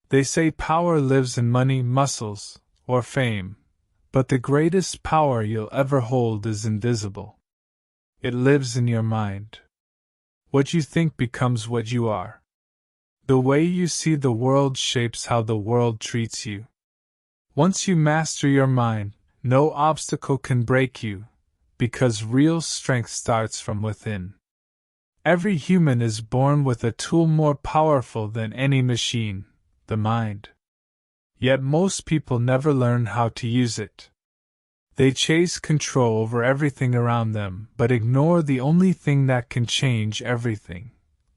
They say power lives in money, muscles, or fame, but the greatest power you'll ever hold is invisible. It lives in your mind. What you think becomes what you are. The way you see the world shapes how the world treats you. Once you master your mind, no obstacle can break you, because real strength starts from within. Every human is born with a tool more powerful than any machine, the mind. Yet most people never learn how to use it. They chase control over everything around them, but ignore the only thing that can change everything: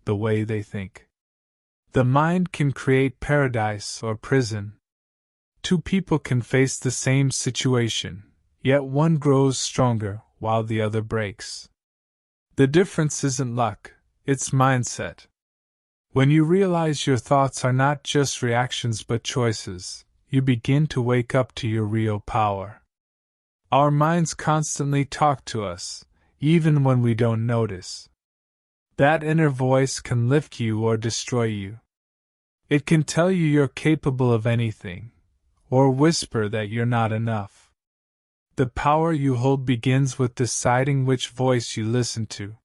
the way they think. The mind can create paradise or prison. Two people can face the same situation, yet one grows stronger while the other breaks. The difference isn't luck, it's mindset. When you realize your thoughts are not just reactions but choices, you begin to wake up to your real power. Our minds constantly talk to us, even when we don't notice. That inner voice can lift you or destroy you. It can tell you you're capable of anything, or whisper that you're not enough. The power you hold begins with deciding which voice you listen to.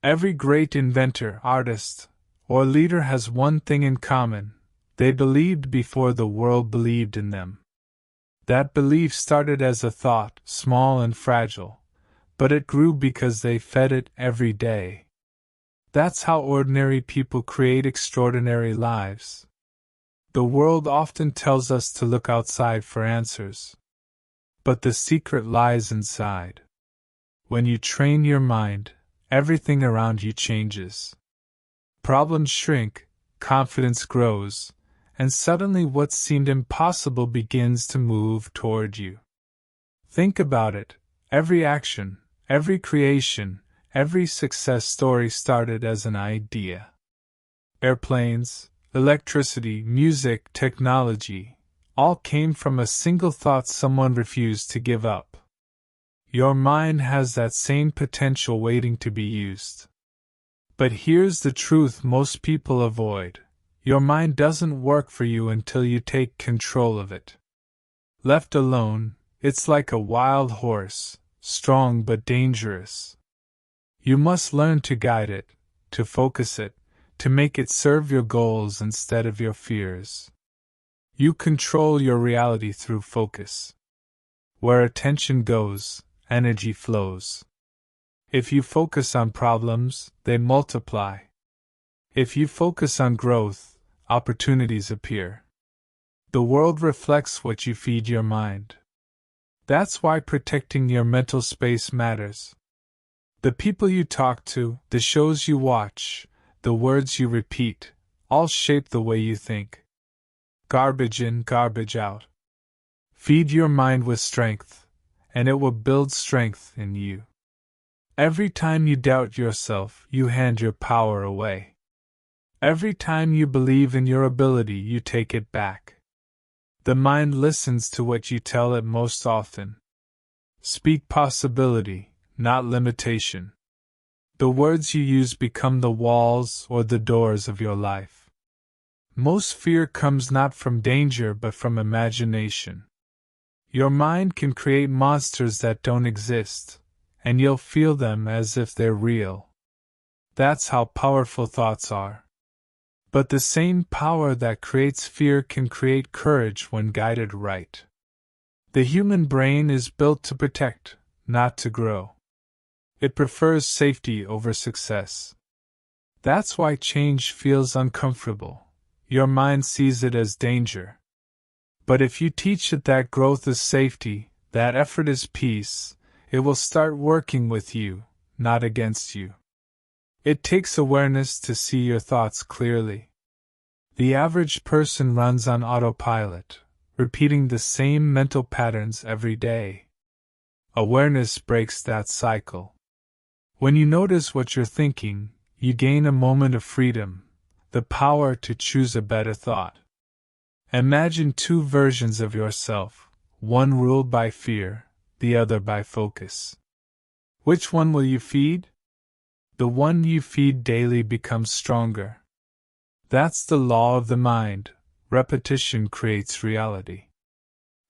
Every great inventor, artist, or leader has one thing in common: they believed before the world believed in them. That belief started as a thought, small and fragile, but it grew because they fed it every day. That's how ordinary people create extraordinary lives. The world often tells us to look outside for answers. But the secret lies inside. When you train your mind, everything around you changes. Problems shrink, confidence grows, and suddenly what seemed impossible begins to move toward you. Think about it: every action, every creation, every success story started as an idea. Airplanes, electricity, music, technology, all came from a single thought someone refused to give up. Your mind has that same potential waiting to be used. But here's the truth most people avoid: your mind doesn't work for you until you take control of it. Left alone, it's like a wild horse, strong but dangerous. You must learn to guide it, to focus it, to make it serve your goals instead of your fears. You control your reality through focus. Where attention goes, energy flows. If you focus on problems, they multiply. If you focus on growth, opportunities appear. The world reflects what you feed your mind. That's why protecting your mental space matters. The people you talk to, the shows you watch, the words you repeat, all shape the way you think. Garbage in, garbage out. Feed your mind with strength, and it will build strength in you. Every time you doubt yourself, you hand your power away. Every time you believe in your ability, you take it back. The mind listens to what you tell it most often. Speak possibility, not limitation. The words you use become the walls or the doors of your life. Most fear comes not from danger but from imagination. Your mind can create monsters that don't exist, and you'll feel them as if they're real. That's how powerful thoughts are. But the same power that creates fear can create courage when guided right. The human brain is built to protect, not to grow. It prefers safety over success. That's why change feels uncomfortable. Your mind sees it as danger. But if you teach it that growth is safety, that effort is peace, it will start working with you, not against you. It takes awareness to see your thoughts clearly. The average person runs on autopilot, repeating the same mental patterns every day. Awareness breaks that cycle. When you notice what you're thinking, you gain a moment of freedom, the power to choose a better thought. Imagine two versions of yourself, one ruled by fear, the other by focus. Which one will you feed? The one you feed daily becomes stronger. That's the law of the mind. repetition creates reality.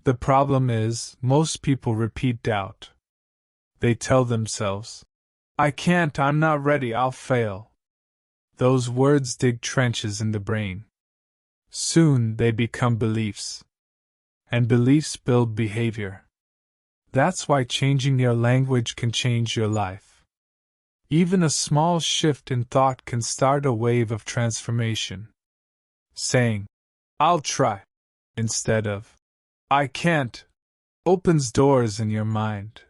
The problem is, most people repeat doubt. They tell themselves, I can't, I'm not ready, I'll fail. Those words dig trenches in the brain. Soon they become beliefs. And beliefs build behavior. That's why changing your language can change your life. Even a small shift in thought can start a wave of transformation. Saying, I'll try, instead of, I can't, opens doors in your mind.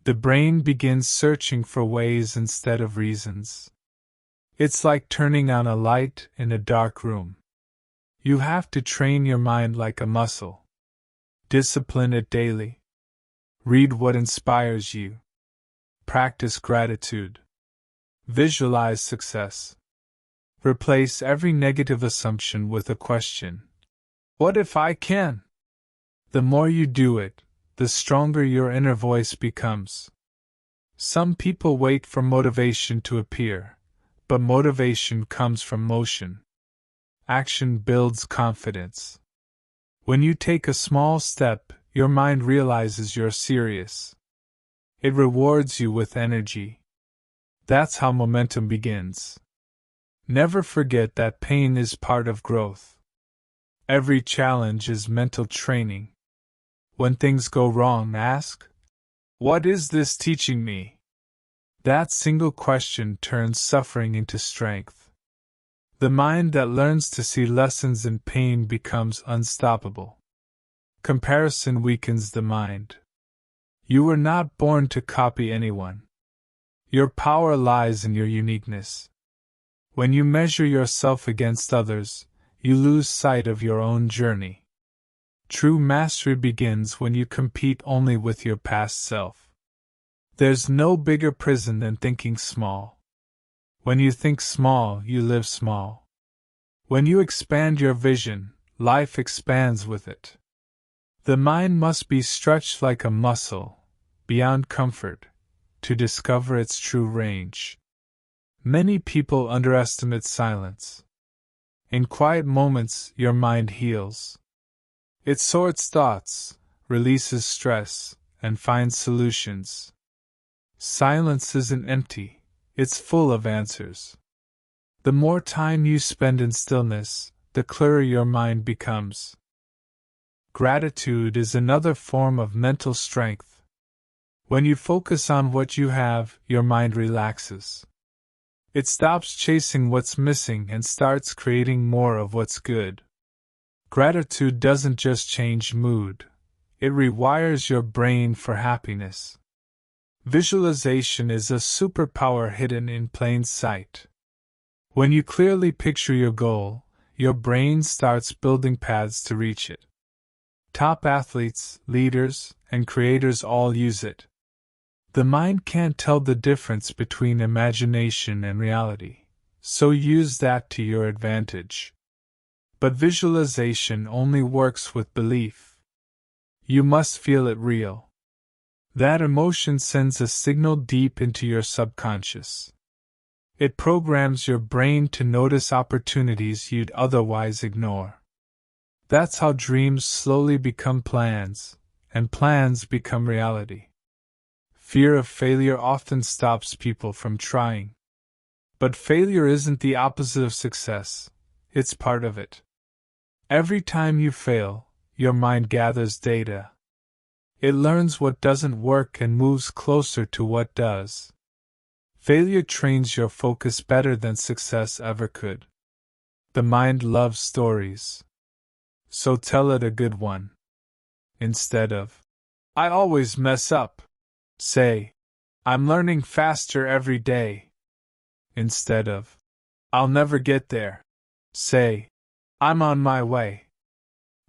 The brain begins searching for ways instead of reasons. It's like turning on a light in a dark room. You have to train your mind like a muscle. Discipline it daily. Read what inspires you. Practice gratitude. Visualize success. Replace every negative assumption with a question. What if I can? The more you do it, the stronger your inner voice becomes. Some people wait for motivation to appear, but motivation comes from motion. Action builds confidence. When you take a small step, your mind realizes you're serious. It rewards you with energy. That's how momentum begins. Never forget that pain is part of growth. Every challenge is mental training. When things go wrong, ask, what is this teaching me? That single question turns suffering into strength. The mind that learns to see lessons in pain becomes unstoppable. Comparison weakens the mind. You were not born to copy anyone. Your power lies in your uniqueness. When you measure yourself against others, you lose sight of your own journey. True mastery begins when you compete only with your past self. There's no bigger prison than thinking small. When you think small, you live small. When you expand your vision, life expands with it. The mind must be stretched like a muscle, beyond comfort, to discover its true range. Many people underestimate silence. In quiet moments, your mind heals. It sorts thoughts, releases stress, and finds solutions. Silence isn't empty, it's full of answers. The more time you spend in stillness, the clearer your mind becomes. Gratitude is another form of mental strength. When you focus on what you have, your mind relaxes. It stops chasing what's missing and starts creating more of what's good. Gratitude doesn't just change mood, it rewires your brain for happiness. Visualization is a superpower hidden in plain sight. When you clearly picture your goal, your brain starts building paths to reach it. Top athletes, leaders, and creators all use it. The mind can't tell the difference between imagination and reality, so use that to your advantage. But visualization only works with belief. You must feel it real. That emotion sends a signal deep into your subconscious. It programs your brain to notice opportunities you'd otherwise ignore. That's how dreams slowly become plans, and plans become reality. Fear of failure often stops people from trying. But failure isn't the opposite of success, it's part of it. Every time you fail, your mind gathers data. It learns what doesn't work and moves closer to what does. Failure trains your focus better than success ever could. The mind loves stories. So tell it a good one. Instead of, I always mess up, say, I'm learning faster every day. Instead of, I'll never get there, say, I'm on my way.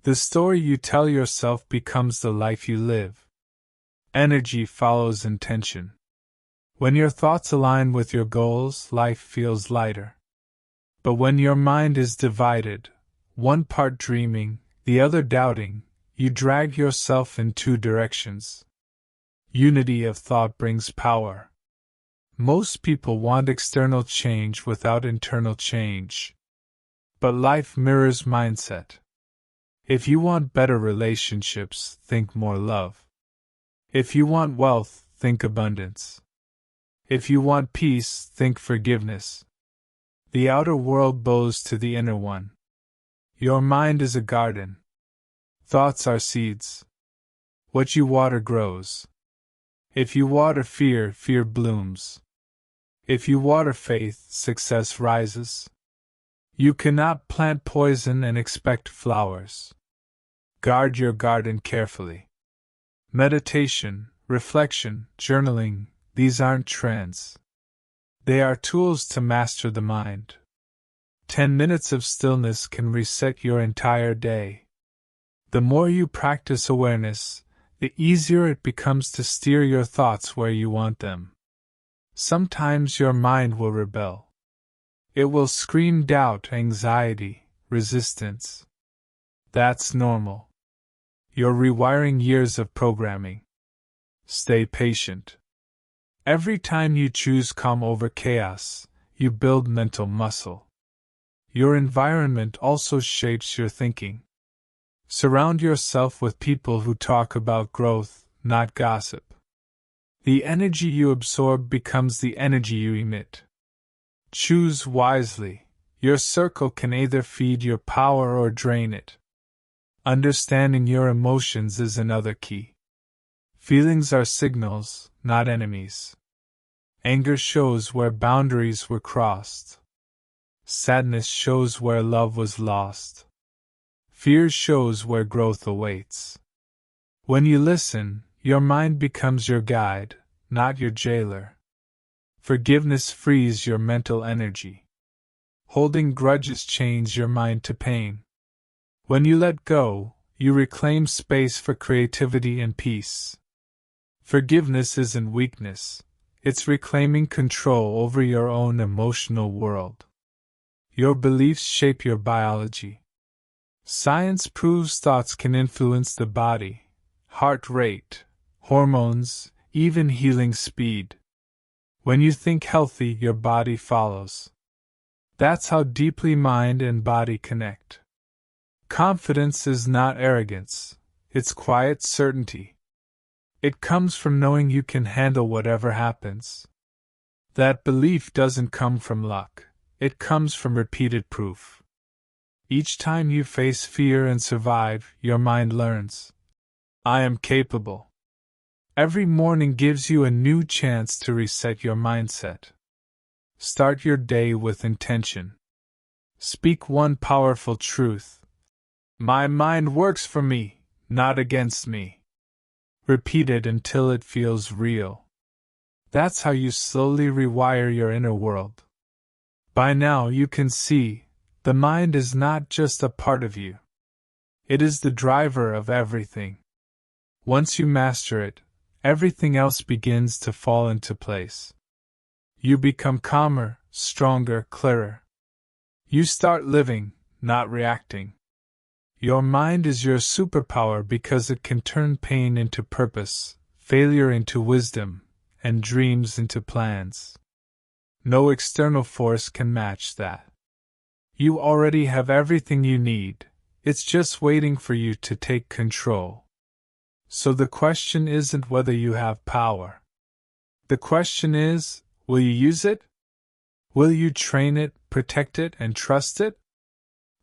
The story you tell yourself becomes the life you live. Energy follows intention. When your thoughts align with your goals, life feels lighter. But when your mind is divided, one part dreaming, the other doubting, you drag yourself in two directions. Unity of thought brings power. Most people want external change without internal change. But life mirrors mindset. If you want better relationships, think more love. If you want wealth, think abundance. If you want peace, think forgiveness. The outer world bows to the inner one. Your mind is a garden. Thoughts are seeds. What you water grows. If you water fear, fear blooms. If you water faith, success rises. You cannot plant poison and expect flowers. Guard your garden carefully. Meditation, reflection, journaling, these aren't trends. They are tools to master the mind. 10 minutes of stillness can reset your entire day. The more you practice awareness, the easier it becomes to steer your thoughts where you want them. Sometimes your mind will rebel. It will scream doubt, anxiety, resistance. That's normal. You're rewiring years of programming. Stay patient. Every time you choose calm over chaos, you build mental muscle. Your environment also shapes your thinking. Surround yourself with people who talk about growth, not gossip. The energy you absorb becomes the energy you emit. Choose wisely. Your circle can either feed your power or drain it. Understanding your emotions is another key. Feelings are signals, not enemies. Anger shows where boundaries were crossed. Sadness shows where love was lost. Fear shows where growth awaits. When you listen, your mind becomes your guide, not your jailer. Forgiveness frees your mental energy. Holding grudges chains your mind to pain. When you let go, you reclaim space for creativity and peace. Forgiveness isn't weakness, it's reclaiming control over your own emotional world. Your beliefs shape your biology. Science proves thoughts can influence the body, heart rate, hormones, even healing speed. When you think healthy, your body follows. That's how deeply mind and body connect. Confidence is not arrogance, it's quiet certainty. It comes from knowing you can handle whatever happens. That belief doesn't come from luck, it comes from repeated proof. Each time you face fear and survive, your mind learns. I am capable. Every morning gives you a new chance to reset your mindset. Start your day with intention. Speak one powerful truth. My mind works for me, not against me. Repeat it until it feels real. That's how you slowly rewire your inner world. By now you can see, the mind is not just a part of you. It is the driver of everything. Once you master it, everything else begins to fall into place. You become calmer, stronger, clearer. You start living, not reacting. Your mind is your superpower because it can turn pain into purpose, failure into wisdom, and dreams into plans. No external force can match that. You already have everything you need, it's just waiting for you to take control. So the question isn't whether you have power. The question is, will you use it? Will you train it, protect it, and trust it?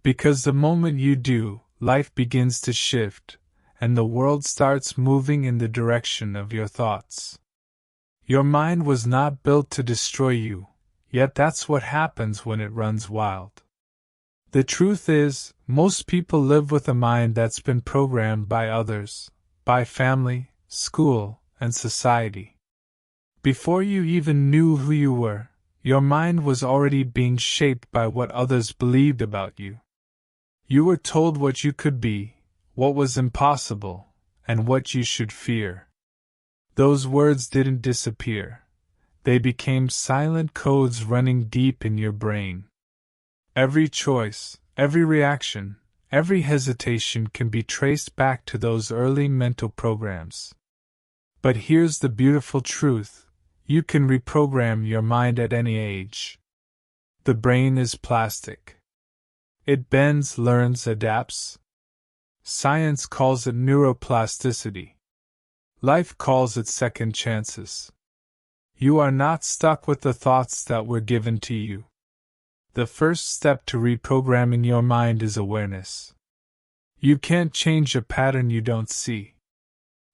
Because the moment you do, life begins to shift, and the world starts moving in the direction of your thoughts. Your mind was not built to destroy you, yet that's what happens when it runs wild. The truth is, most people live with a mind that's been programmed by others, by family, school, and society. Before you even knew who you were, your mind was already being shaped by what others believed about you. You were told what you could be, what was impossible, and what you should fear. Those words didn't disappear. They became silent codes running deep in your brain. Every choice, every reaction, every hesitation can be traced back to those early mental programs. But here's the beautiful truth: you can reprogram your mind at any age. The brain is plastic. It bends, learns, adapts. Science calls it neuroplasticity. Life calls it second chances. You are not stuck with the thoughts that were given to you. The first step to reprogramming your mind is awareness. You can't change a pattern you don't see.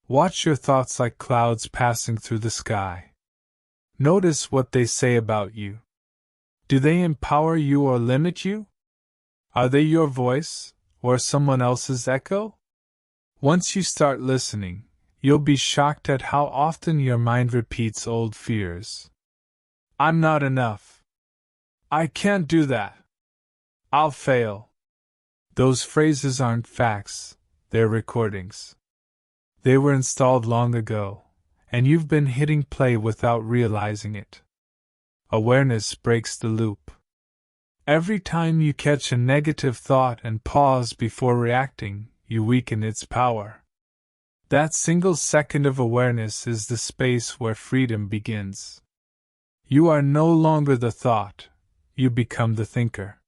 Watch your thoughts like clouds passing through the sky. Notice what they say about you. Do they empower you or limit you? Are they your voice, or someone else's echo? Once you start listening, you'll be shocked at how often your mind repeats old fears. I'm not enough. I can't do that. I'll fail. Those phrases aren't facts, they're recordings. They were installed long ago, and you've been hitting play without realizing it. Awareness breaks the loop. Every time you catch a negative thought and pause before reacting, you weaken its power. That single second of awareness is the space where freedom begins. You are no longer the thought, you become the thinker.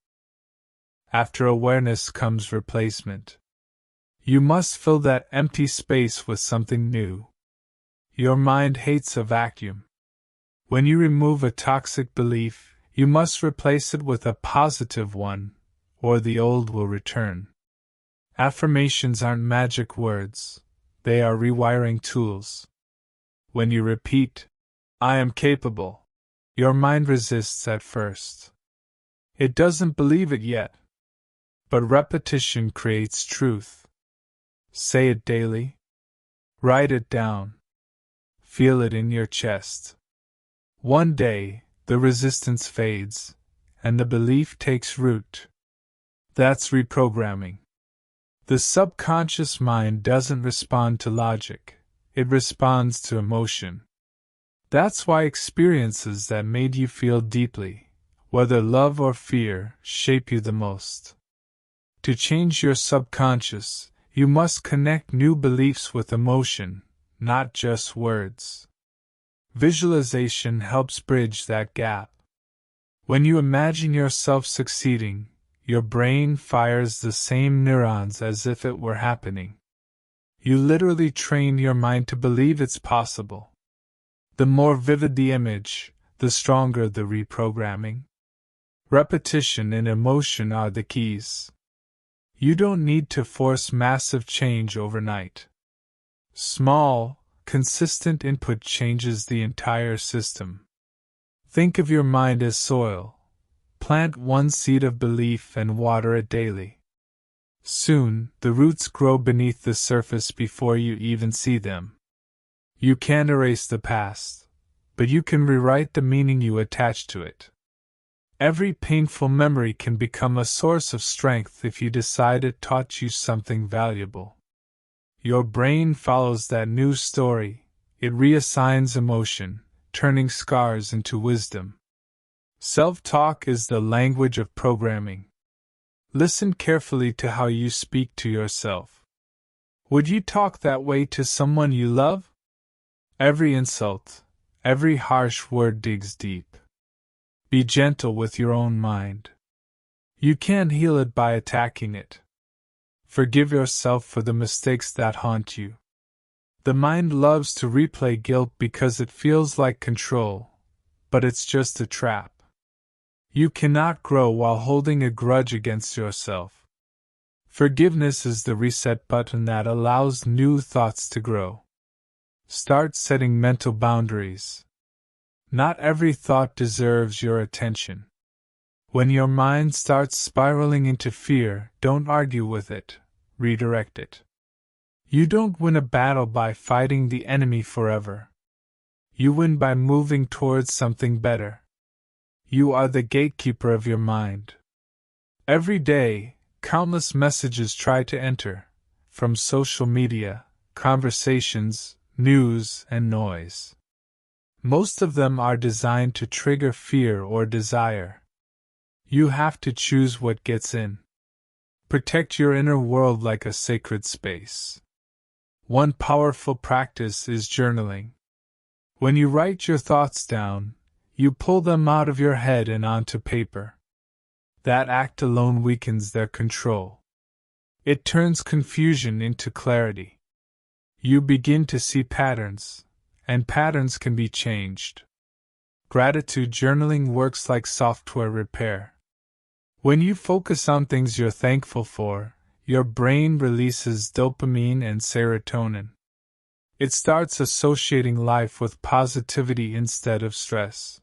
After awareness comes replacement. You must fill that empty space with something new. Your mind hates a vacuum. When you remove a toxic belief, you must replace it with a positive one, or the old will return. Affirmations aren't magic words, they are rewiring tools. When you repeat, I am capable, your mind resists at first. It doesn't believe it yet. But repetition creates truth. Say it daily. Write it down. Feel it in your chest. One day, the resistance fades, and the belief takes root. That's reprogramming. The subconscious mind doesn't respond to logic, it responds to emotion. That's why experiences that made you feel deeply, whether love or fear, shape you the most. To change your subconscious, you must connect new beliefs with emotion, not just words. Visualization helps bridge that gap. When you imagine yourself succeeding, your brain fires the same neurons as if it were happening. You literally train your mind to believe it's possible. The more vivid the image, the stronger the reprogramming. Repetition and emotion are the keys. You don't need to force massive change overnight. Small, consistent input changes the entire system. Think of your mind as soil. Plant one seed of belief and water it daily. Soon, the roots grow beneath the surface before you even see them. You can't erase the past, but you can rewrite the meaning you attach to it. Every painful memory can become a source of strength if you decide it taught you something valuable. Your brain follows that new story, it reassigns emotion, turning scars into wisdom. Self-talk is the language of programming. Listen carefully to how you speak to yourself. Would you talk that way to someone you love? Every insult, every harsh word digs deep. Be gentle with your own mind. You can't heal it by attacking it. Forgive yourself for the mistakes that haunt you. The mind loves to replay guilt because it feels like control, but it's just a trap. You cannot grow while holding a grudge against yourself. Forgiveness is the reset button that allows new thoughts to grow. Start setting mental boundaries. Not every thought deserves your attention. When your mind starts spiraling into fear, don't argue with it, redirect it. You don't win a battle by fighting the enemy forever. You win by moving towards something better. You are the gatekeeper of your mind. Every day, countless messages try to enter, from social media, conversations, news, and noise. Most of them are designed to trigger fear or desire. You have to choose what gets in. Protect your inner world like a sacred space. One powerful practice is journaling. When you write your thoughts down, you pull them out of your head and onto paper. That act alone weakens their control. It turns confusion into clarity. You begin to see patterns, and patterns can be changed. Gratitude journaling works like software repair. When you focus on things you're thankful for, your brain releases dopamine and serotonin. It starts associating life with positivity instead of stress.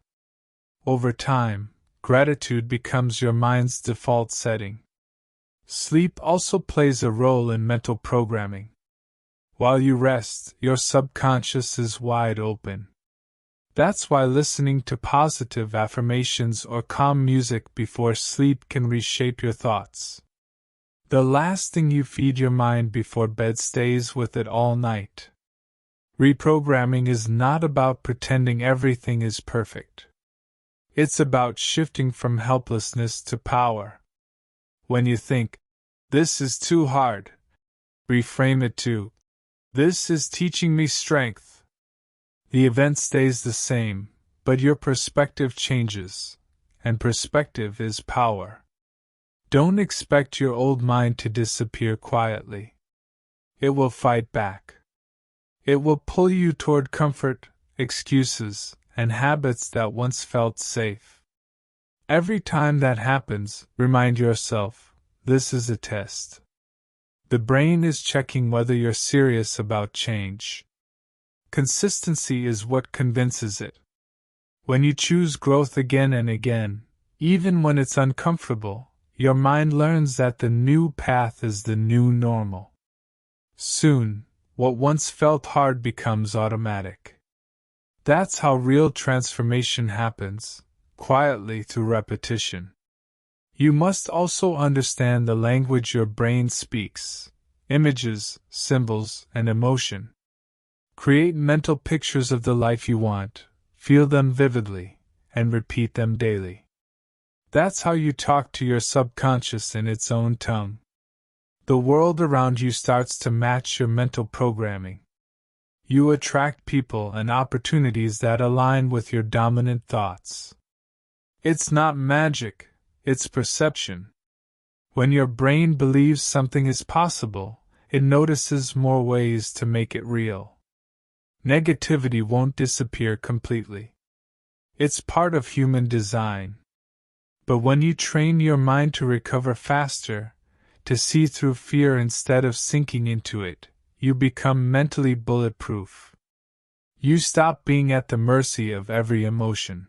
Over time, gratitude becomes your mind's default setting. Sleep also plays a role in mental programming. While you rest, your subconscious is wide open. That's why listening to positive affirmations or calm music before sleep can reshape your thoughts. The last thing you feed your mind before bed stays with it all night. Reprogramming is not about pretending everything is perfect. It's about shifting from helplessness to power. When you think, "This is too hard," reframe it to, "This is teaching me strength." The event stays the same, but your perspective changes, and perspective is power. Don't expect your old mind to disappear quietly. It will fight back. It will pull you toward comfort, excuses, and habits that once felt safe. Every time that happens, remind yourself, this is a test. The brain is checking whether you're serious about change. Consistency is what convinces it. When you choose growth again and again, even when it's uncomfortable, your mind learns that the new path is the new normal. Soon, what once felt hard becomes automatic. That's how real transformation happens, quietly through repetition. You must also understand the language your brain speaks: images, symbols, and emotion. Create mental pictures of the life you want, feel them vividly, and repeat them daily. That's how you talk to your subconscious in its own tongue. The world around you starts to match your mental programming. You attract people and opportunities that align with your dominant thoughts. It's not magic, it's perception. When your brain believes something is possible, it notices more ways to make it real. Negativity won't disappear completely. It's part of human design. But when you train your mind to recover faster, to see through fear instead of sinking into it, you become mentally bulletproof. You stop being at the mercy of every emotion.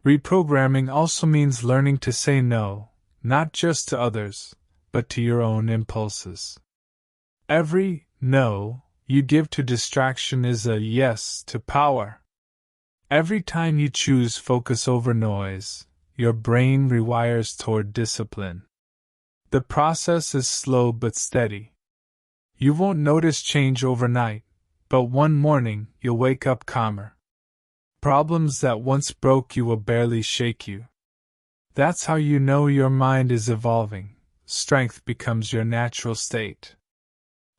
Reprogramming also means learning to say no, not just to others, but to your own impulses. Every no you give to distraction is a yes to power. Every time you choose focus over noise, your brain rewires toward discipline. The process is slow but steady. You won't notice change overnight, but one morning you'll wake up calmer. Problems that once broke you will barely shake you. That's how you know your mind is evolving. Strength becomes your natural state.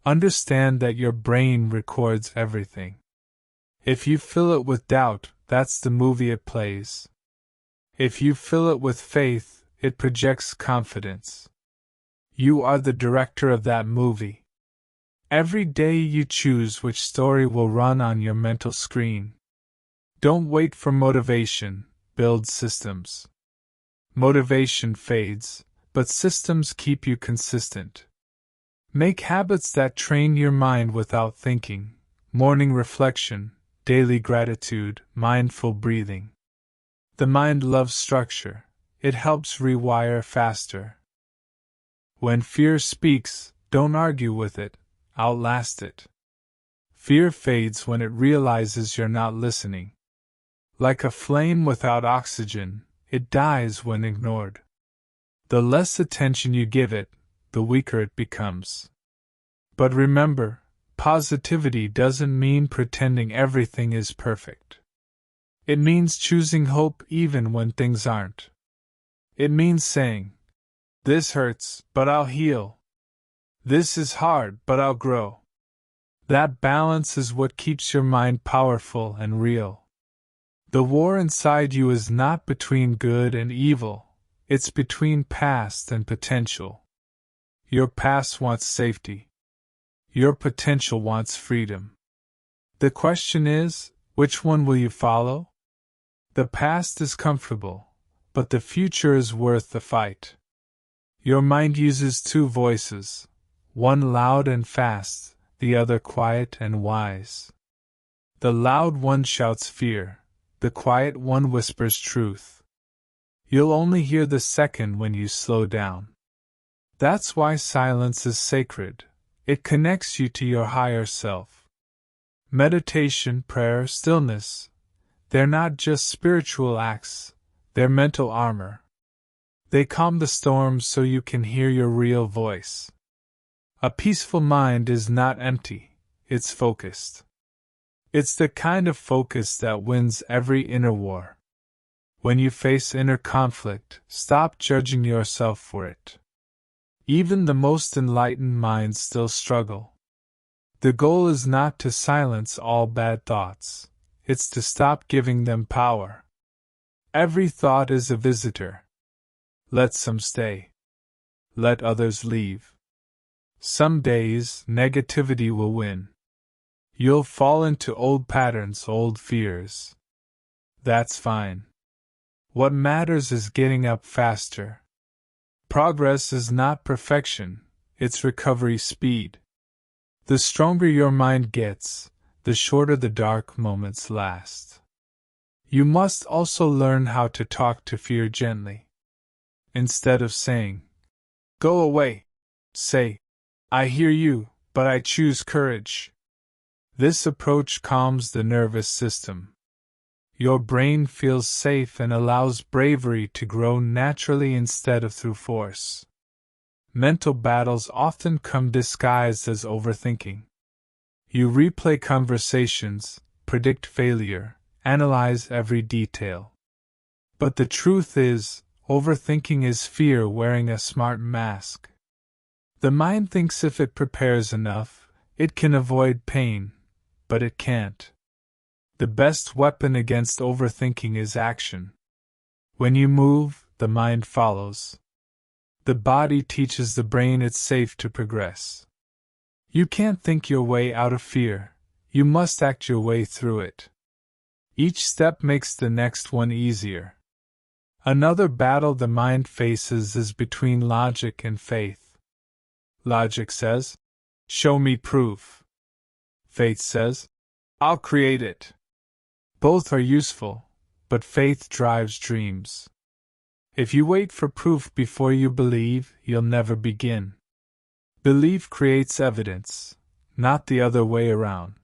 Understand that your brain records everything. If you fill it with doubt, that's the movie it plays. If you fill it with faith, it projects confidence. You are the director of that movie. Every day you choose which story will run on your mental screen. Don't wait for motivation, build systems. Motivation fades, but systems keep you consistent. Make habits that train your mind without thinking: morning reflection, daily gratitude, mindful breathing. The mind loves structure. It helps rewire faster. When fear speaks, don't argue with it, outlast it. Fear fades when it realizes you're not listening. Like a flame without oxygen, it dies when ignored. The less attention you give it, the weaker it becomes. But remember, positivity doesn't mean pretending everything is perfect. It means choosing hope even when things aren't. It means saying, "This hurts, but I'll heal. This is hard, but I'll grow." That balance is what keeps your mind powerful and real. The war inside you is not between good and evil, It's between past and potential. Your past wants safety. Your potential wants freedom. The question is, which one will you follow? The past is comfortable, but the future is worth the fight. Your mind uses two voices, one loud and fast, the other quiet and wise. The loud one shouts fear, the quiet one whispers truth. You'll only hear the second when you slow down. That's why silence is sacred. It connects you to your higher self. Meditation, prayer, stillness, they're not just spiritual acts, they're mental armor. They calm the storms so you can hear your real voice. A peaceful mind is not empty, it's focused. It's the kind of focus that wins every inner war. When you face inner conflict, stop judging yourself for it. Even the most enlightened minds still struggle. The goal is not to silence all bad thoughts, it's to stop giving them power. Every thought is a visitor. Let some stay. Let others leave. Some days, negativity will win. You'll fall into old patterns, old fears. That's fine. What matters is getting up faster. Progress is not perfection, it's recovery speed. The stronger your mind gets, the shorter the dark moments last. You must also learn how to talk to fear gently. Instead of saying, "Go away," say, "I hear you, but I choose courage." This approach calms the nervous system. Your brain feels safe and allows bravery to grow naturally instead of through force. Mental battles often come disguised as overthinking. You replay conversations, predict failure, analyze every detail. But the truth is, overthinking is fear wearing a smart mask. The mind thinks if it prepares enough, it can avoid pain, but it can't. The best weapon against overthinking is action. When you move, the mind follows. The body teaches the brain it's safe to progress. You can't think your way out of fear, you must act your way through it. Each step makes the next one easier. Another battle the mind faces is between logic and faith. Logic says, "Show me proof." Faith says, "I'll create it." Both are useful, but faith drives dreams. If you wait for proof before you believe, you'll never begin. Belief creates evidence, not the other way around.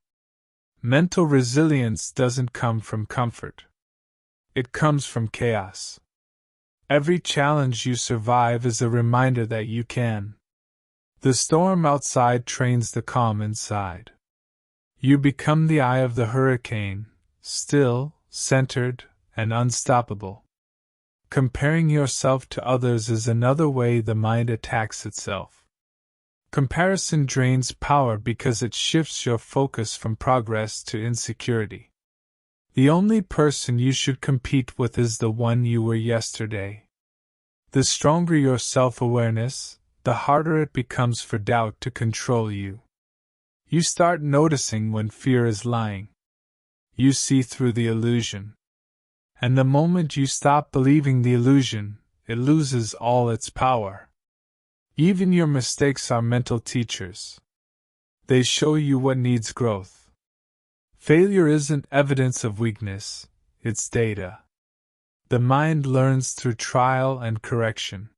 Mental resilience doesn't come from comfort. It comes from chaos. Every challenge you survive is a reminder that you can. The storm outside trains the calm inside. You become the eye of the hurricane, still, centered, and unstoppable. Comparing yourself to others is another way the mind attacks itself. Comparison drains power because it shifts your focus from progress to insecurity. The only person you should compete with is the one you were yesterday. The stronger your self-awareness, the harder it becomes for doubt to control you. You start noticing when fear is lying. You see through the illusion. And the moment you stop believing the illusion, it loses all its power. Even your mistakes are mental teachers. They show you what needs growth. Failure isn't evidence of weakness, it's data. The mind learns through trial and correction.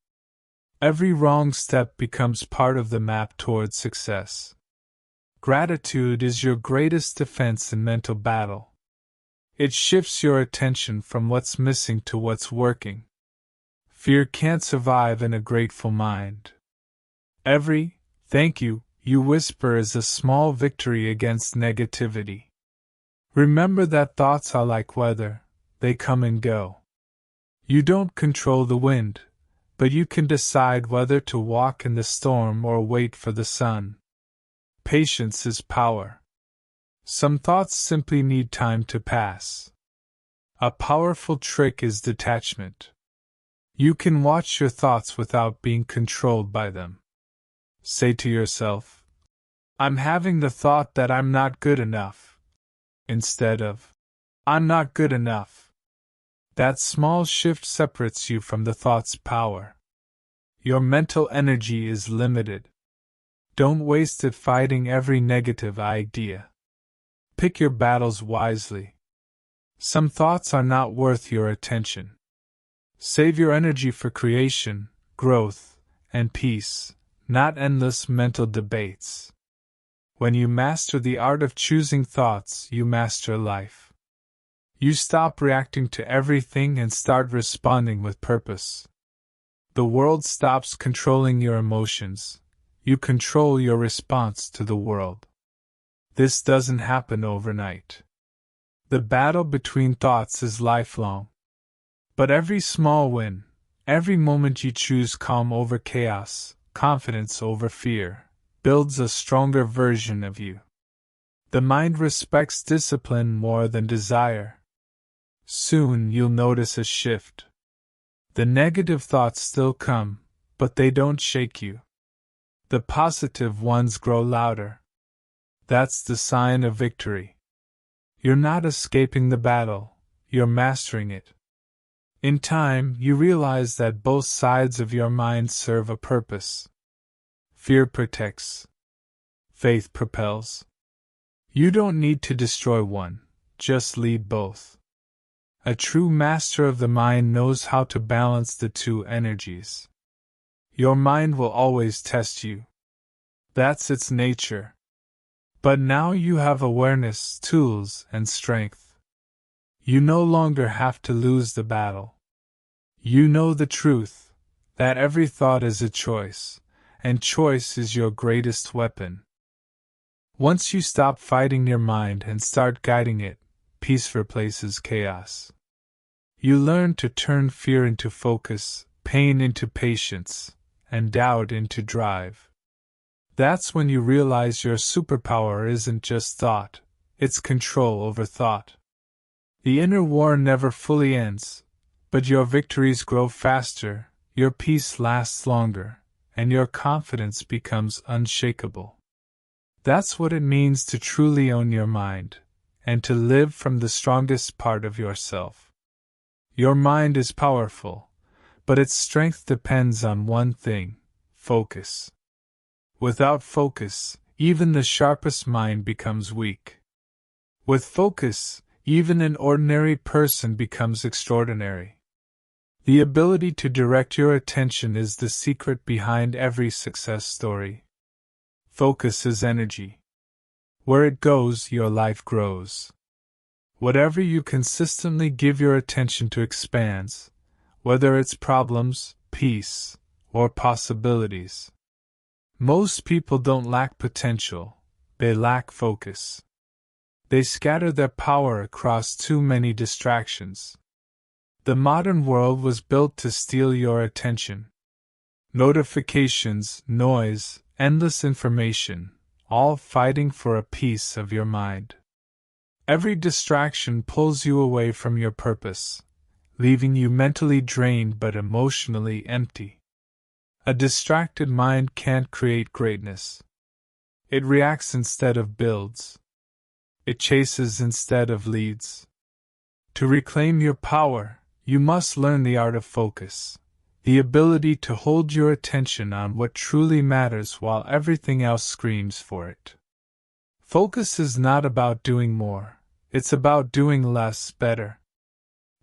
Every wrong step becomes part of the map toward success. Gratitude is your greatest defense in mental battle. It shifts your attention from what's missing to what's working. Fear can't survive in a grateful mind. Every "thank you" you whisper is a small victory against negativity. Remember that thoughts are like weather, they come and go. You don't control the wind, but you can decide whether to walk in the storm or wait for the sun. Patience is power. Some thoughts simply need time to pass. A powerful trick is detachment. You can watch your thoughts without being controlled by them. Say to yourself, I'm having the thought that I'm not good enough, instead of, I'm not good enough. That small shift separates you from the thought's power. Your mental energy is limited. Don't waste it fighting every negative idea. Pick your battles wisely. Some thoughts are not worth your attention. Save your energy for creation, growth, and peace, not endless mental debates. When you master the art of choosing thoughts, you master life. You stop reacting to everything and start responding with purpose. The world stops controlling your emotions. You control your response to the world. This doesn't happen overnight. The battle between thoughts is lifelong. But every small win, every moment you choose calm over chaos, confidence over fear, builds a stronger version of you. The mind respects discipline more than desire. Soon you'll notice a shift. The negative thoughts still come, but they don't shake you. The positive ones grow louder. That's the sign of victory. You're not escaping the battle, you're mastering it. In time, you realize that both sides of your mind serve a purpose. Fear protects. Faith propels. You don't need to destroy one, just lead both. A true master of the mind knows how to balance the two energies. Your mind will always test you. That's its nature. But now you have awareness, tools, and strength. You no longer have to lose the battle. You know the truth, that every thought is a choice, and choice is your greatest weapon. Once you stop fighting your mind and start guiding it, peace replaces chaos. You learn to turn fear into focus, pain into patience, and doubt into drive. That's when you realize your superpower isn't just thought, it's control over thought. The inner war never fully ends, but your victories grow faster, your peace lasts longer, and your confidence becomes unshakable. That's what it means to truly own your mind, and to live from the strongest part of yourself. Your mind is powerful, but its strength depends on one thing: focus. Without focus, even the sharpest mind becomes weak. With focus, even an ordinary person becomes extraordinary. The ability to direct your attention is the secret behind every success story. Focus is energy. Where it goes, your life grows. Whatever you consistently give your attention to expands, whether it's problems, peace, or possibilities. Most people don't lack potential, they lack focus. They scatter their power across too many distractions. The modern world was built to steal your attention. Notifications, noise, endless information, all fighting for a piece of your mind. Every distraction pulls you away from your purpose, leaving you mentally drained but emotionally empty. A distracted mind can't create greatness. It reacts instead of builds. It chases instead of leads. To reclaim your power, you must learn the art of focus, the ability to hold your attention on what truly matters while everything else screams for it. Focus is not about doing more, it's about doing less better.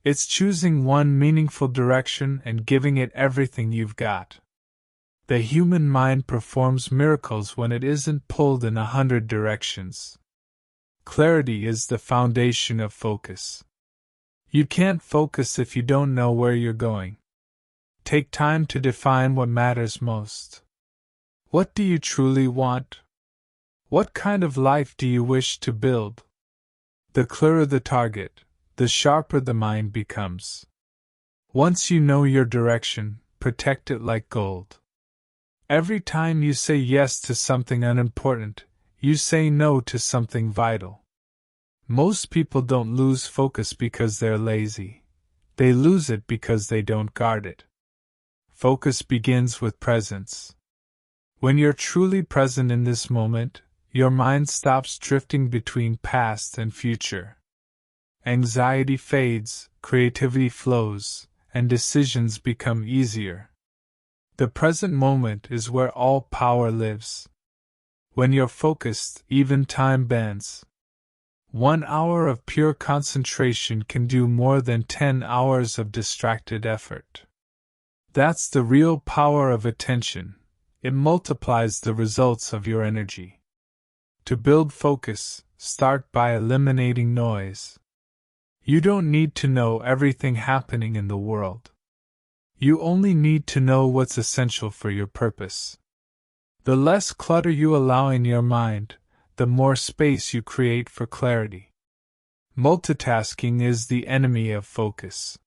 It's choosing one meaningful direction and giving it everything you've got. The human mind performs miracles when it isn't pulled in 100 directions. Clarity is the foundation of focus. You can't focus if you don't know where you're going. Take time to define what matters most. What do you truly want? What kind of life do you wish to build? The clearer the target, the sharper the mind becomes. Once you know your direction, protect it like gold. Every time you say yes to something unimportant, you say no to something vital. Most people don't lose focus because they're lazy. They lose it because they don't guard it. Focus begins with presence. When you're truly present in this moment, your mind stops drifting between past and future. Anxiety fades, creativity flows, and decisions become easier. The present moment is where all power lives. When you're focused, even time bends. 1 hour of pure concentration can do more than 10 hours of distracted effort. That's the real power of attention. It multiplies the results of your energy. To build focus, start by eliminating noise. You don't need to know everything happening in the world. You only need to know what's essential for your purpose. The less clutter you allow in your mind, the more space you create for clarity. Multitasking is the enemy of focus.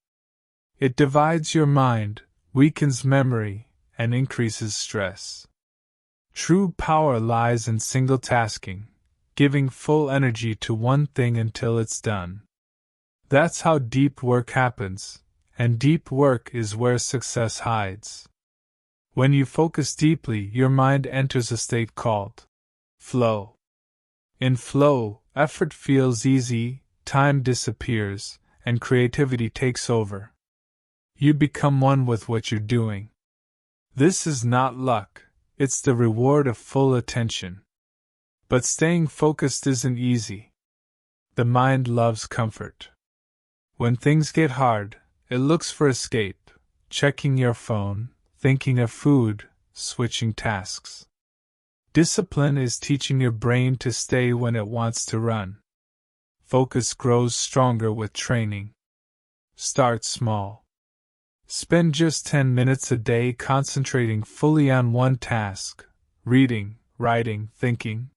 It divides your mind, weakens memory, and increases stress. True power lies in single tasking, giving full energy to one thing until it's done. That's how deep work happens, and deep work is where success hides. When you focus deeply, your mind enters a state called flow. In flow, effort feels easy, time disappears, and creativity takes over. You become one with what you're doing. This is not luck, it's the reward of full attention. But staying focused isn't easy. The mind loves comfort. When things get hard, it looks for escape, checking your phone, thinking of food, switching tasks. Discipline is teaching your brain to stay when it wants to run. Focus grows stronger with training. Start small. Spend just 10 minutes a day concentrating fully on one task, reading, writing, thinking.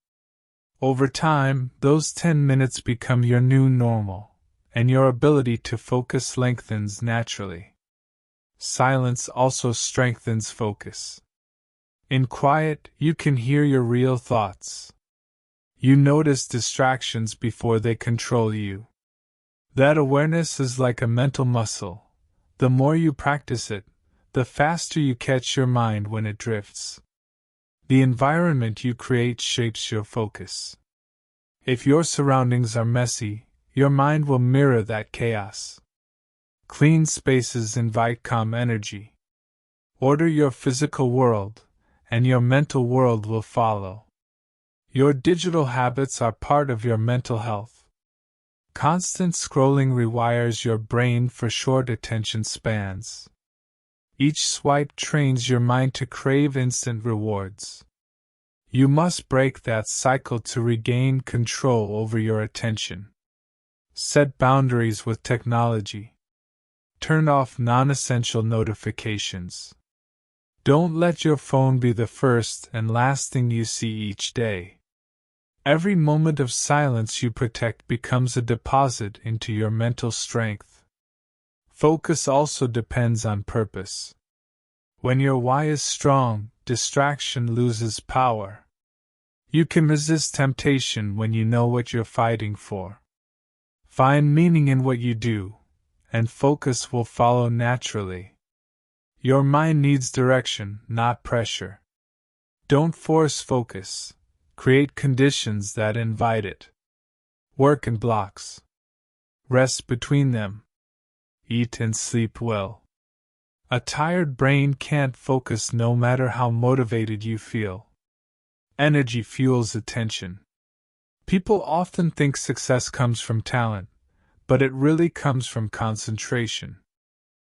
Over time, those 10 minutes become your new normal, and your ability to focus lengthens naturally. Silence also strengthens focus. In quiet, you can hear your real thoughts. You notice distractions before they control you. That awareness is like a mental muscle. The more you practice it, the faster you catch your mind when it drifts. The environment you create shapes your focus. If your surroundings are messy, your mind will mirror that chaos. Clean spaces invite calm energy. Order your physical world, and your mental world will follow. Your digital habits are part of your mental health. Constant scrolling rewires your brain for short attention spans. Each swipe trains your mind to crave instant rewards. You must break that cycle to regain control over your attention. Set boundaries with technology. Turn off non-essential notifications. Don't let your phone be the first and last thing you see each day. Every moment of silence you protect becomes a deposit into your mental strength. Focus also depends on purpose. When your why is strong, distraction loses power. You can resist temptation when you know what you're fighting for. Find meaning in what you do, and focus will follow naturally. Your mind needs direction, not pressure. Don't force focus. Create conditions that invite it. Work in blocks. Rest between them. Eat and sleep well. A tired brain can't focus no matter how motivated you feel. Energy fuels attention. People often think success comes from talent, but it really comes from concentration.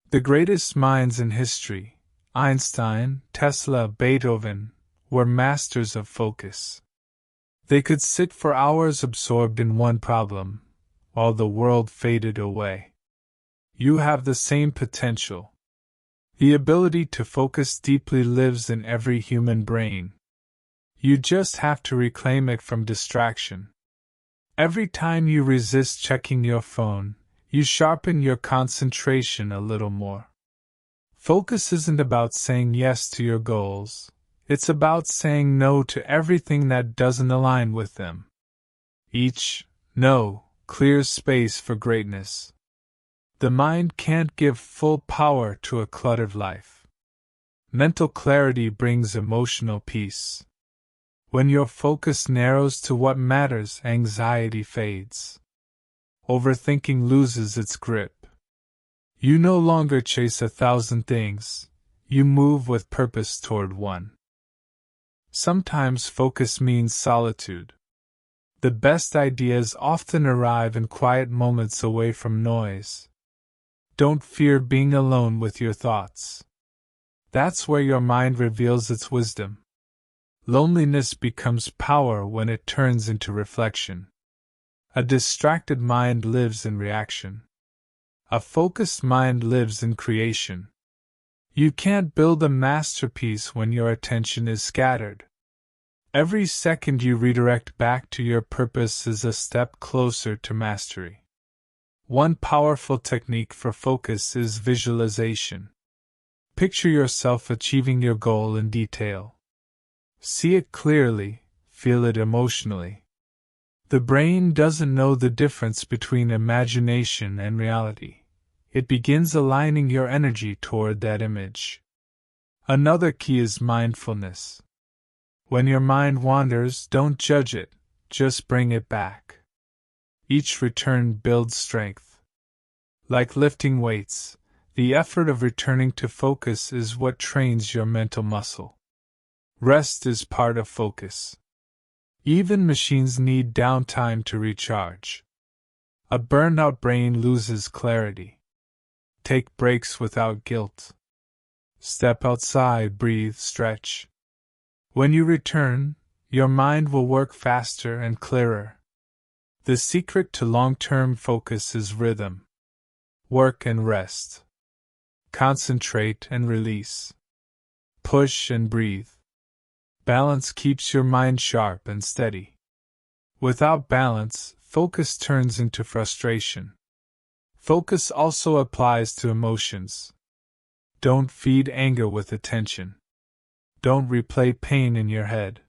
The greatest minds in history, Einstein, Tesla, Beethoven, were masters of focus. They could sit for hours absorbed in one problem, while the world faded away. You have the same potential. The ability to focus deeply lives in every human brain. You just have to reclaim it from distraction. Every time you resist checking your phone, you sharpen your concentration a little more. Focus isn't about saying yes to your goals. It's about saying no to everything that doesn't align with them. Each no clears space for greatness. The mind can't give full power to a cluttered life. Mental clarity brings emotional peace. When your focus narrows to what matters, anxiety fades. Overthinking loses its grip. You no longer chase 1,000 things, you move with purpose toward one. Sometimes focus means solitude. The best ideas often arrive in quiet moments away from noise. Don't fear being alone with your thoughts. That's where your mind reveals its wisdom. Loneliness becomes power when it turns into reflection. A distracted mind lives in reaction. A focused mind lives in creation. You can't build a masterpiece when your attention is scattered. Every second you redirect back to your purpose is a step closer to mastery. One powerful technique for focus is visualization. Picture yourself achieving your goal in detail. See it clearly, feel it emotionally. The brain doesn't know the difference between imagination and reality. It begins aligning your energy toward that image. Another key is mindfulness. When your mind wanders, don't judge it, just bring it back. Each return builds strength. Like lifting weights, the effort of returning to focus is what trains your mental muscle. Rest is part of focus. Even machines need downtime to recharge. A burned-out brain loses clarity. Take breaks without guilt. Step outside, breathe, stretch. When you return, your mind will work faster and clearer. The secret to long-term focus is rhythm. Work and rest. Concentrate and release. Push and breathe. Balance keeps your mind sharp and steady. Without balance, focus turns into frustration. Focus also applies to emotions. Don't feed anger with attention. Don't replay pain in your head.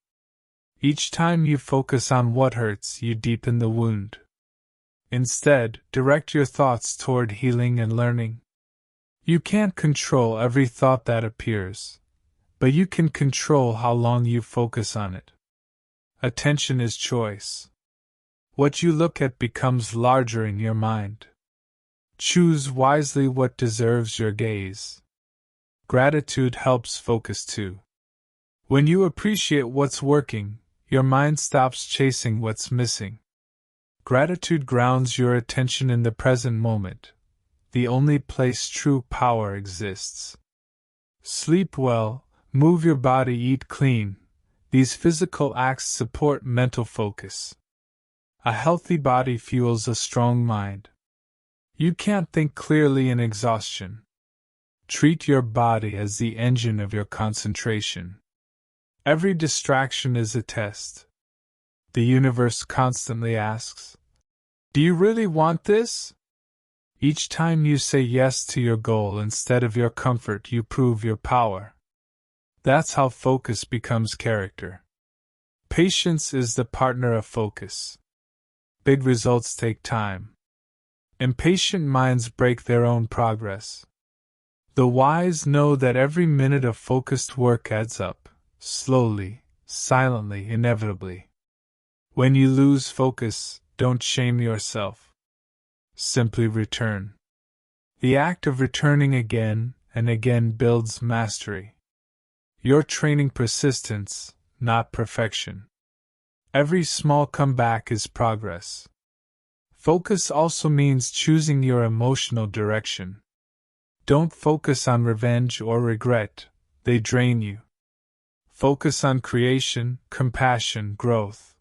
Each time you focus on what hurts, you deepen the wound. Instead, direct your thoughts toward healing and learning. You can't control every thought that appears, but you can control how long you focus on it. Attention is choice. What you look at becomes larger in your mind. Choose wisely what deserves your gaze. Gratitude helps focus too. When you appreciate what's working, your mind stops chasing what's missing. Gratitude grounds your attention in the present moment, the only place true power exists. Sleep well, move your body, eat clean. These physical acts support mental focus. A healthy body fuels a strong mind. You can't think clearly in exhaustion. Treat your body as the engine of your concentration. Every distraction is a test. The universe constantly asks, "Do you really want this?" Each time you say yes to your goal instead of your comfort, you prove your power. That's how focus becomes character. Patience is the partner of focus. Big results take time. Impatient minds break their own progress. The wise know that every minute of focused work adds up. Slowly, silently, inevitably. When you lose focus, don't shame yourself. Simply return. The act of returning again and again builds mastery. You're training persistence, not perfection. Every small comeback is progress. Focus also means choosing your emotional direction. Don't focus on revenge or regret, they drain you. Focus on creation, compassion, growth.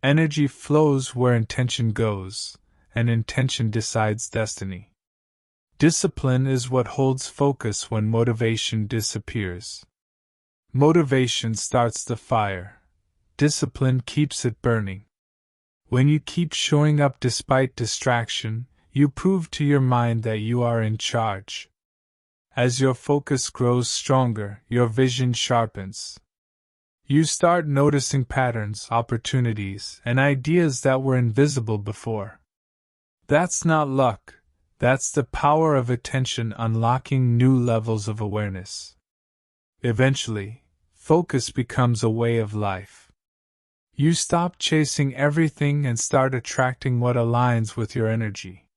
Energy flows where intention goes, and intention decides destiny. Discipline is what holds focus when motivation disappears. Motivation starts the fire. Discipline keeps it burning. When you keep showing up despite distraction, you prove to your mind that you are in charge. As your focus grows stronger, your vision sharpens. You start noticing patterns, opportunities, and ideas that were invisible before. That's not luck, that's the power of attention unlocking new levels of awareness. Eventually, focus becomes a way of life. You stop chasing everything and start attracting what aligns with your energy.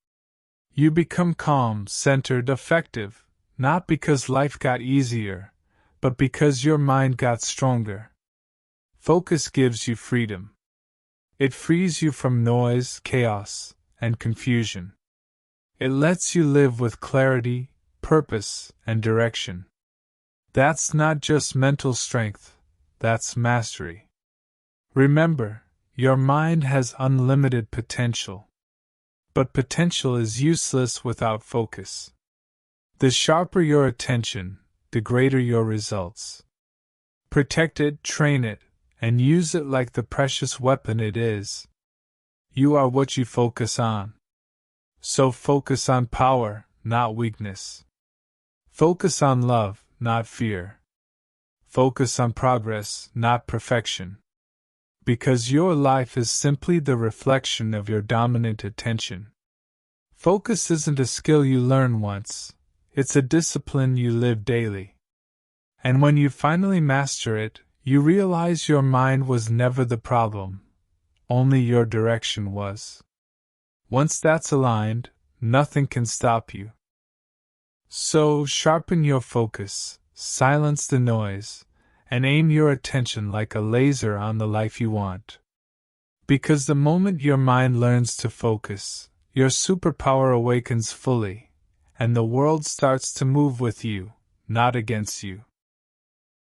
You become calm, centered, effective, not because life got easier, but because your mind got stronger. Focus gives you freedom. It frees you from noise, chaos, and confusion. It lets you live with clarity, purpose, and direction. That's not just mental strength, that's mastery. Remember, your mind has unlimited potential. But potential is useless without focus. The sharper your attention, the greater your results. Protect it, train it, and use it like the precious weapon it is. You are what you focus on. So focus on power, not weakness. Focus on love, not fear. Focus on progress, not perfection. Because your life is simply the reflection of your dominant attention. Focus isn't a skill you learn once, it's a discipline you live daily. And when you finally master it, you realize your mind was never the problem, only your direction was. Once that's aligned, nothing can stop you. So, sharpen your focus, silence the noise, and aim your attention like a laser on the life you want. Because the moment your mind learns to focus, your superpower awakens fully, and the world starts to move with you, not against you.